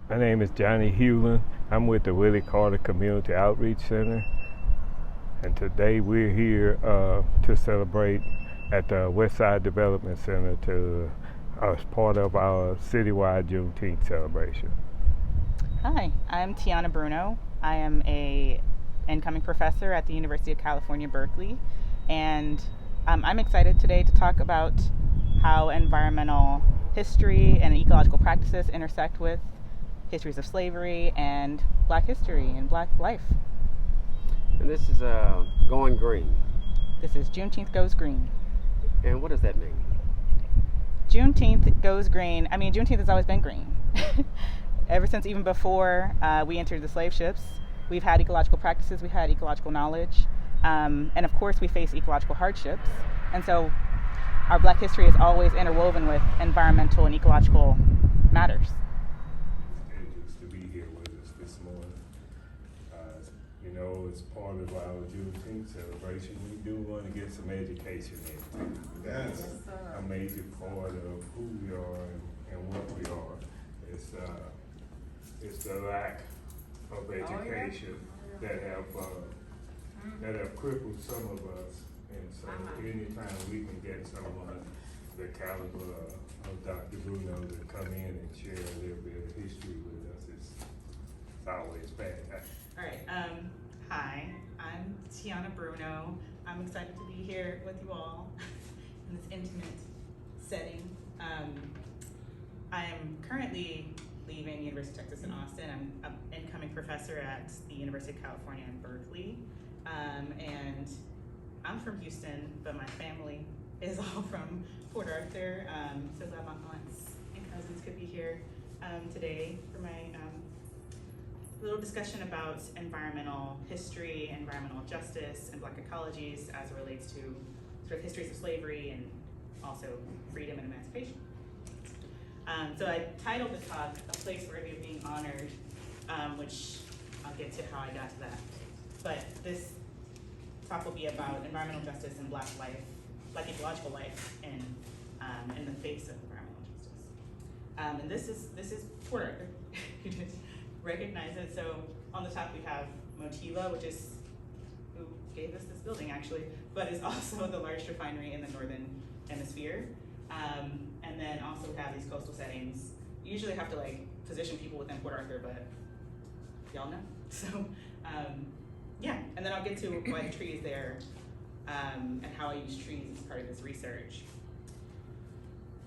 My name is Johnny Hewlin. I'm with the Willie Carter Community Outreach Center, and today we're here to celebrate at the Westside Development Center as part of our citywide Juneteenth celebration. Hi, I'm Tiana Bruno. I am a incoming professor at the University of California, Berkeley, and I'm excited today to talk about how environmental history and ecological practices intersect with histories of slavery and Black history and Black life. And this is Going Green. This is Juneteenth Goes Green. And what does that mean? Juneteenth goes green. I mean, Juneteenth has always been green. Ever since even before we entered the slave ships, we've had ecological practices, we've had ecological knowledge, and of course we face ecological hardships. And so our Black history is always interwoven with environmental and ecological matters. To be here with us this morning. As part of our Juneteenth celebration, we do want to get some education in. That's a major part of who we are and what we are. It's the lack of education that have crippled some of us. And so anytime we can get someone the caliber of Dr. Bruno to come in and share a little bit of history with us, it's always fantastic. All right. Hi, I'm Tiana Bruno. I'm excited to be here with you all in this intimate setting. I am currently leaving University of Texas in Austin. I'm an incoming professor at the University of California in Berkeley. And I'm from Houston, but my family is all from Port Arthur. So glad my aunts and cousins could be here today for my little discussion about environmental history, environmental justice, and Black ecologies as it relates to sort of histories of slavery and also freedom and emancipation. So I titled the talk, "A Place Worthy of Being Honored," which I'll get to how I got to that. But this talk will be about environmental justice and Black life, Black ecological life in the face of environmental justice. And this is Port Arthur. You just recognize it. So on the top we have Motiva, which is who gave us this building actually, but is also the largest refinery in the northern hemisphere. And then also we have these coastal settings. You usually have to position people within Port Arthur, but y'all know. So yeah, and then I'll get to why the tree is there and how I use trees as part of this research.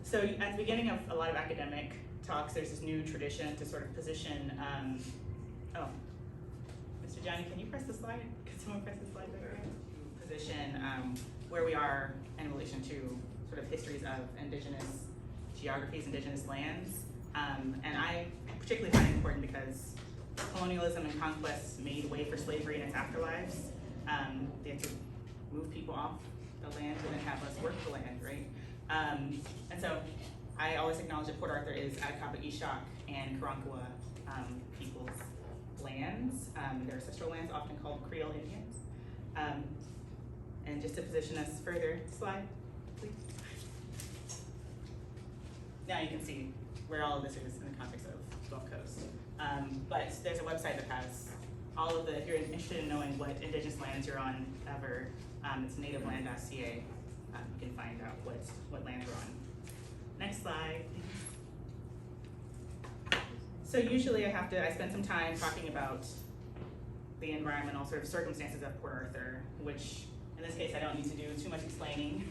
So at the beginning of a lot of academic talks, there's this new tradition to sort of position, Mr. Johnny, can you press the slide? Could someone press the slide back there? Position where we are in relation to sort of histories of indigenous geographies, indigenous lands. And I particularly find it important because colonialism and conquest made way for slavery in its afterlives. They had to move people off the land and then have us work the land, right? And so I always acknowledge that Port Arthur is Atacama, Ishak, and Karankawa people's lands. Their ancestral lands, often called Creole Indians. And just to position us further, slide, please. Now you can see where all of this is in the context of Gulf Coast. But there's a website that has all of the, if you're interested in knowing what indigenous lands you're on ever, it's nativeland.ca. You can find out what lands you're on. Next slide, please. So usually I spend some time talking about the environmental sort of circumstances of Port Arthur, which in this case I don't need to do too much explaining.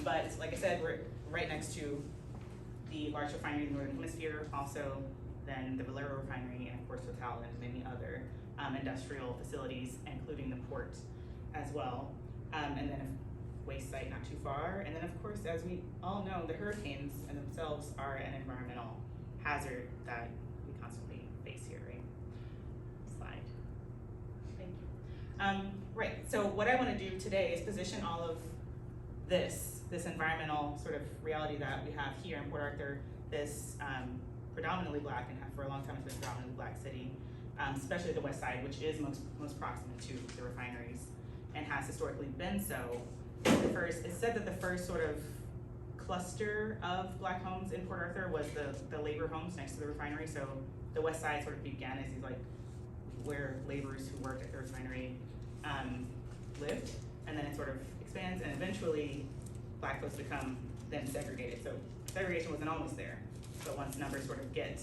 But like I said, we're right next to the large refinery in the Northern Hemisphere, also then the Valero refinery, and of course Total and many other industrial facilities, including the port as well. And then a waste site not too far. And then of course, as we all know, the hurricanes in themselves are an environmental hazard that we constantly face here, right? Slide. Thank you. Right, so what I want to do today is position all of this environmental sort of reality that we have here in Port Arthur, this predominantly Black, and for a long time it's been a predominantly Black city, especially the west side, which is most proximate to the refineries and has historically been so. It's said that the first sort of cluster of Black homes in Port Arthur was the labor homes next to the refinery. So the west side sort of began as these like where laborers who worked at the refinery lived, and then it sort of expands, and eventually Black folks become then segregated. So segregation wasn't always there, but once numbers sort of get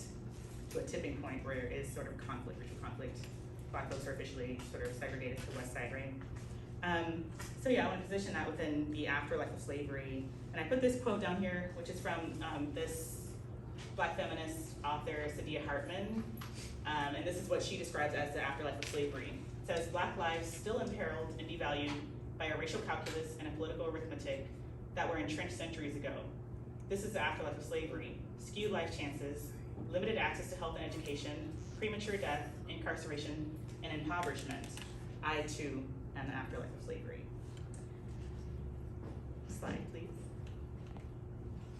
to a tipping point where there is sort of conflict, racial conflict, Black folks are officially sort of segregated to the west side, right? So yeah, I want to position that within the afterlife of slavery. And I put this quote down here, which is from this Black feminist author, Saidiya Hartman. And this is what she describes as the afterlife of slavery. It says, Black lives still imperiled and devalued by a racial calculus and a political arithmetic that were entrenched centuries ago. This is the afterlife of slavery: skewed life chances, limited access to health and education, premature death, incarceration, and impoverishment. I, too, am the afterlife of slavery. Slide, please.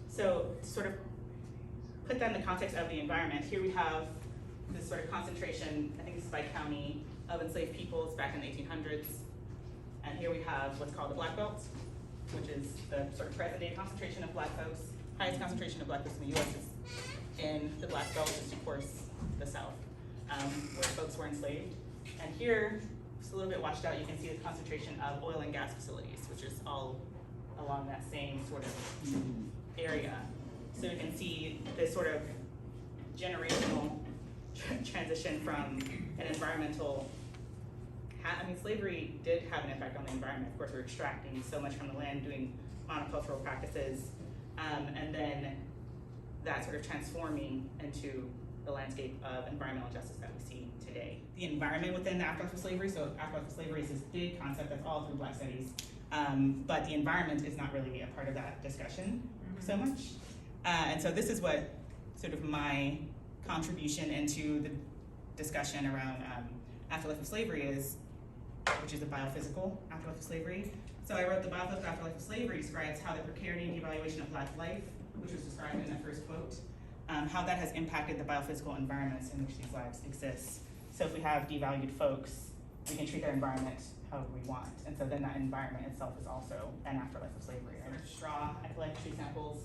So, to sort of put that in the context of the environment, here we have this sort of concentration, I think this is by county, of enslaved peoples back in the 1800s. And here we have what's called the Black Belt, which is the sort of present day concentration of Black folks. Highest concentration of Black folks in the US is in the Black Belt, which is of course the South, where folks were enslaved. And here, just a little bit washed out, you can see the concentration of oil and gas facilities, which is all along that same sort of area. So you can see this sort of generational transition from an environmental, I mean, slavery did have an effect on the environment. Of course, we're extracting so much from the land, doing monocultural practices, and then that sort of transforming into the landscape of environmental justice that we see today. The environment within the afterlife of slavery, so afterlife of slavery is this big concept that's all through Black studies, but the environment is not really a part of that discussion so much. And so this is what sort of my contribution into the discussion around afterlife of slavery is, which is the biophysical afterlife of slavery. So I wrote the biophysical afterlife of slavery describes how the precarity and devaluation of Black life, which was described in the first quote, how that has impacted the biophysical environments in which these lives exist. So if we have devalued folks, we can treat their environment however we want. And so then that environment itself is also an afterlife of slavery. Right? Straw, I collect tree samples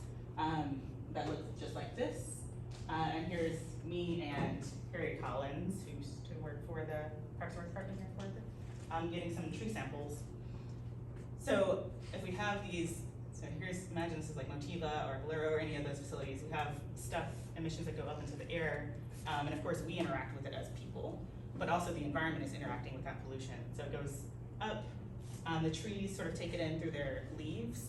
that look just like this. And here's me and Harriet Collins, who used to work for the Parks and Rec Department here at Fort, getting some tree samples. So if we have these, so here's, imagine this is like Motiva or Valero or any of those facilities, we have stuff, emissions that go up into the air, and of course we interact with it as people, but also the environment is interacting with that pollution. So it goes up, the trees sort of take it in through their leaves.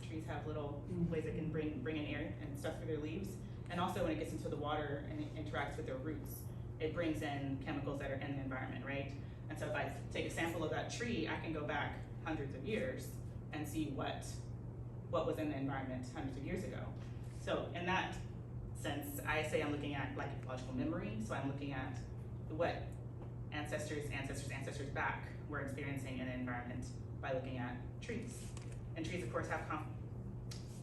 Trees have little ways that can bring in air and stuff through their leaves. And also when it gets into the water and it interacts with their roots, it brings in chemicals that are in the environment, right? And so if I take a sample of that tree, I can go back hundreds of years and see what was in the environment hundreds of years ago. So in that sense, I say I'm looking at like ecological memory. So I'm looking at what ancestors back were experiencing in an environment by looking at trees. And trees, of course, have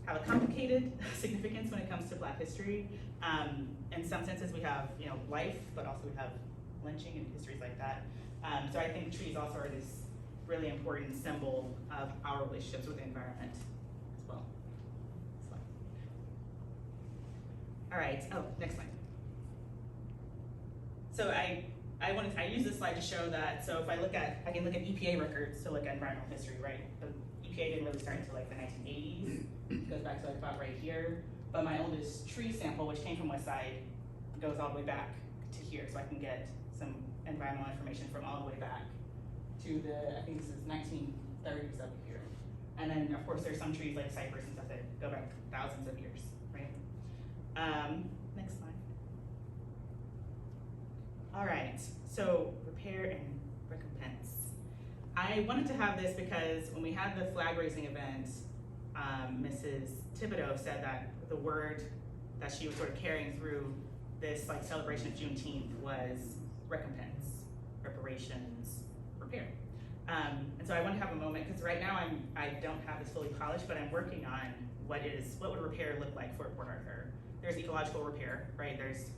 a complicated significance when it comes to Black history. In some senses, we have life, but also we have lynching and histories like that. So I think trees also are this really important symbol of our relationships with the environment as well. All right. Oh, next slide. So I use this slide to show that. So if I can look at EPA records to look at environmental history, right? The EPA didn't really start until like the 1980s. It goes back to like about right here. But my oldest tree sample, which came from West Side, goes all the way back to here. So I can get some environmental information from all the way back to I think this is 1930s up here. And then of course there's some trees like cypress and stuff that go back thousands of years, right? Next slide. All right, so repair and recompense. I wanted to have this because when we had the flag raising event, Mrs. Thibodeau said that the word that she was sort of carrying through this like celebration of Juneteenth was recompense, reparations, repair. And so I want to have a moment, because right now I don't have this fully polished, but I'm working on what would repair look like for Port Arthur. There's ecological repair, right? There's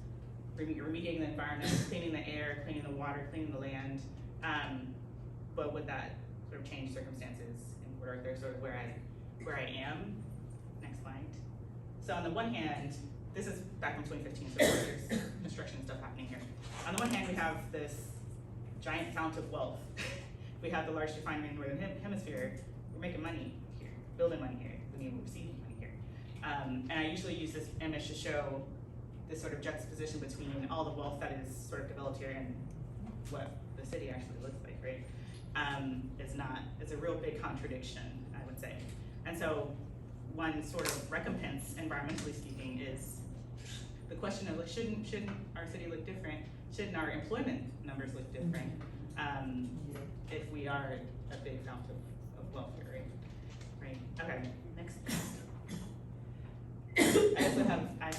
remediating the environment, cleaning the air, cleaning the water, cleaning the land. But would that sort of change circumstances in Port Arthur, sort of where I am? next slide. So on the one hand, this is back in 2015, so there's construction stuff happening here. On the one hand, we have this giant fount of wealth. We have the largest refinery in the Northern Hemisphere. We're making money here, building money here. We need to receive money here. And I usually use this image to show this sort of juxtaposition between all the wealth that is sort of developed here and what the city actually looks like, right? It's a real big contradiction, I would say. And so one sort of recompense, environmentally speaking, is the question of shouldn't our city look different? Shouldn't our employment numbers look different if we are a big fount of wealth here, right? Okay, next.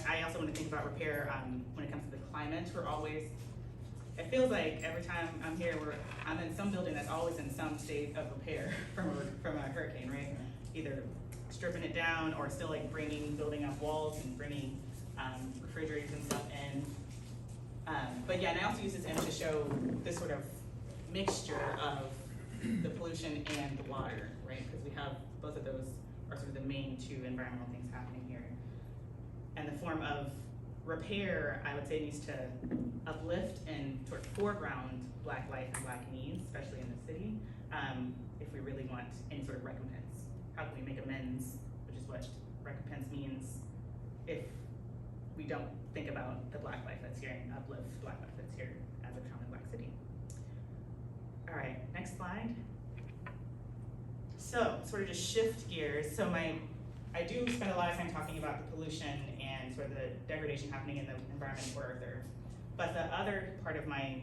I also want to think about repair when it comes to the climate. It feels like every time I'm here, I'm in some building that's always in some state of repair from a hurricane, right? Either stripping it down or still like building up walls and bringing refrigerators and stuff in. But yeah, and I also use this image to show this sort of mixture of the pollution and the water, right? Because we have both of those are sort of the main two environmental things happening here. And the form of repair, I would say, needs to uplift and sort of foreground Black life and Black needs, especially in the city, if we really want any sort of recompense. How can we make amends, which is what recompense means, if we don't think about the Black life that's here and uplift Black life that's here as a common Black city. All right, next slide. So, sort of just shift gears. So I do spend a lot of time talking about the pollution and sort of the degradation happening in the environment in Port Arthur. But the other part of my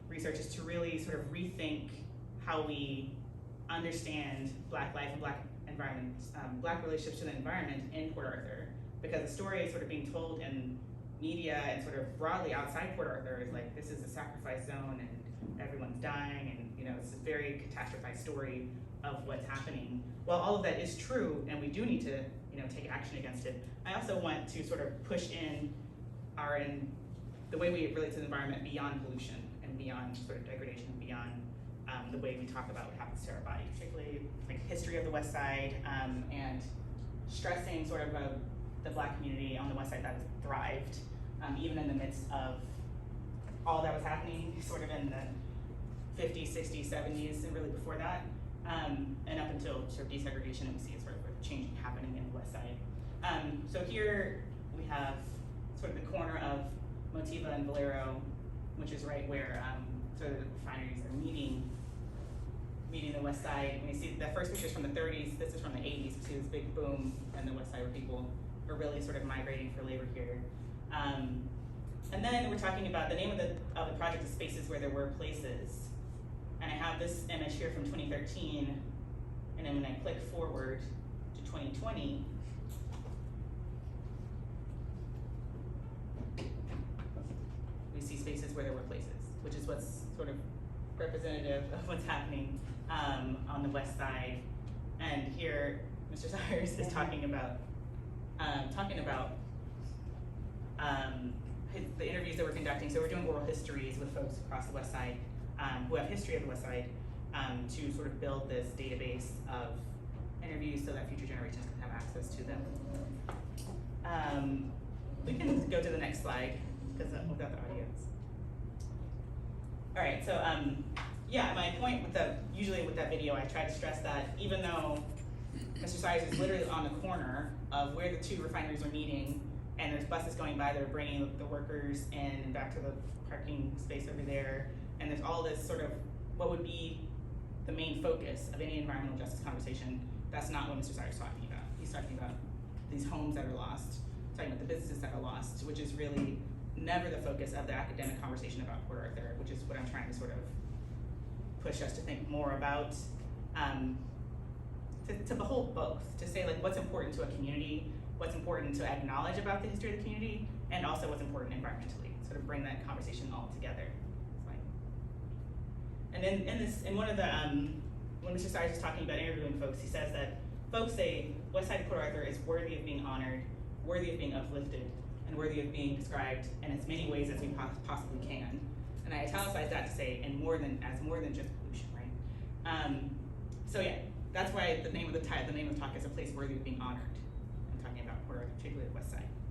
research is to really sort of rethink how we understand Black life and Black environment, Black relationships to the environment in Port Arthur. Because the story is sort of being told in media and sort of broadly outside Port Arthur is like, this is a sacrifice zone and everyone's dying, and it's a very catastrophized story of what's happening. While all of that is true, and we do need to take action against it, I also want to sort of push in the way we relate to the environment beyond pollution and beyond sort of degradation, and beyond the way we talk about what happens to our body, particularly like history of the West Side, and stressing sort of the Black community on the West Side that has thrived, even in the midst of all that was happening sort of in the 50s, 60s, 70s, and really before that, and up until sort of desegregation, and we see sort of a change happening in the West Side. So here we have sort of the corner of Motiva and Valero, which is right where sort of the refineries are meeting the West Side. And we see the first picture is from the 30s, this is from the 80s. We see this big boom in the West Side where people are really sort of migrating for labor here. And then we're talking about the name of the project is Spaces Where There Were Places. And I have this image here from 2013, and then when I click forward to 2020, we see Spaces Where There Were Places, which is what's sort of representative of what's happening on the West Side. And here, Mr. Cyrus is talking about the interviews that we're conducting. So we're doing oral histories with folks across the West Side who have history of the West Side to sort of build this database of interviews so that future generations can have access to them. We can go to the next slide because we've got the audience. All right, so yeah, my point usually with that video, I try to stress that even though Mr. Cyrus is literally on the corner of where the two refineries are meeting, and there's buses going by, they're bringing the workers in back to the parking space over there, and there's all this sort of what would be the main focus of any environmental justice conversation. That's not what Mr. Cyrus is talking about. He's talking about these homes that are lost, talking about the businesses that are lost, which is really never the focus of the academic conversation about Port Arthur, which is what I'm trying to sort of push us to think more about, to behold both, to say like what's important to a community, what's important to acknowledge about the history of the community, and also what's important environmentally, sort of bring that conversation all together. And then in one of the, when Mr. Cyrus is talking about interviewing folks, he says that folks say West Side of Port Arthur is worthy of being honored, worthy of being uplifted, and worthy of being described in as many ways as we possibly can. And I italicize that to say, and more than just pollution, right? So yeah, that's why the name of the talk is A Place Worthy of Being Honored. I'm talking about particularly the west side.